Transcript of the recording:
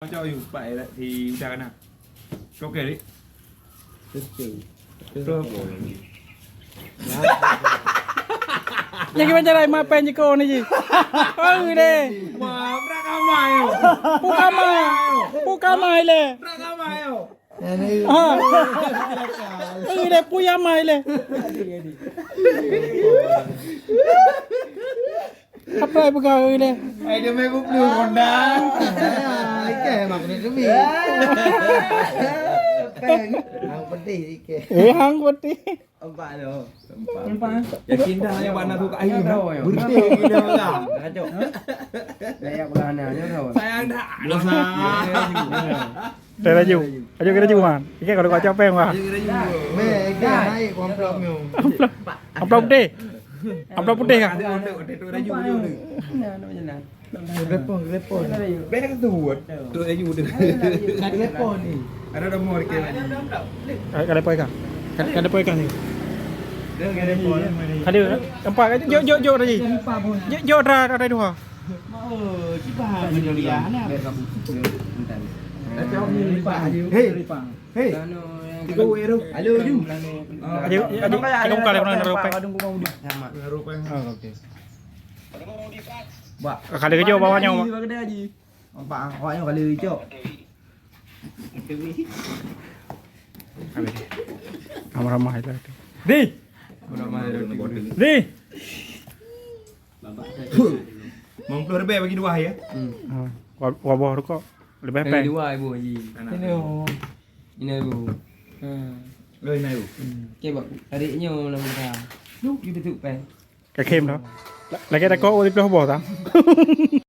cho dù vậy thì ra cái nào có kể điยังเป็นอะไรมาเป็นจิโก้นี่จีเด้ mà ra cao mày không ผู้กามาผู้กามาเลย ra cao mày không เด้ผู้ยามาเลยapa yang buka ini? ai đưa mấy bút đường còn đá cái kè mặc này cái gì hàng vấn đề đi kè Hang putih. ông bạn rồi ya cinta yang mana tuh ayo rồi berhenti kita enggak kacau kayak bulannya rồi sayang dah dosa Đây là dù, ayo kita dù mà, cái còn gọi cho em mà. mẹ cái này quan trọng nhiều Amplop đi, amplop putih kan? repon bé cái tuột tôi ấy dù được repon nih ada udah mau dikira Kada poy kan? Kada poy kan ni. cái repon Ada, empat kan? Yo tadi. Yo ada dua. hei tiga euro halo ju Ayo kali mana rupa. rupa Okey. Kali ke jauh bawahnya. ông bạn hỏi ông kali hijau Ramah itu. Di. Di. mau keluar be bagi dua ya Wabah tu kok lebih peng. Dua ibu haji. Ini ibu. lời này Cái bậc adiknya nama dia. Lu gitu tuh pe. Cái kem đó. Lagi ada kau di belah bawah tak?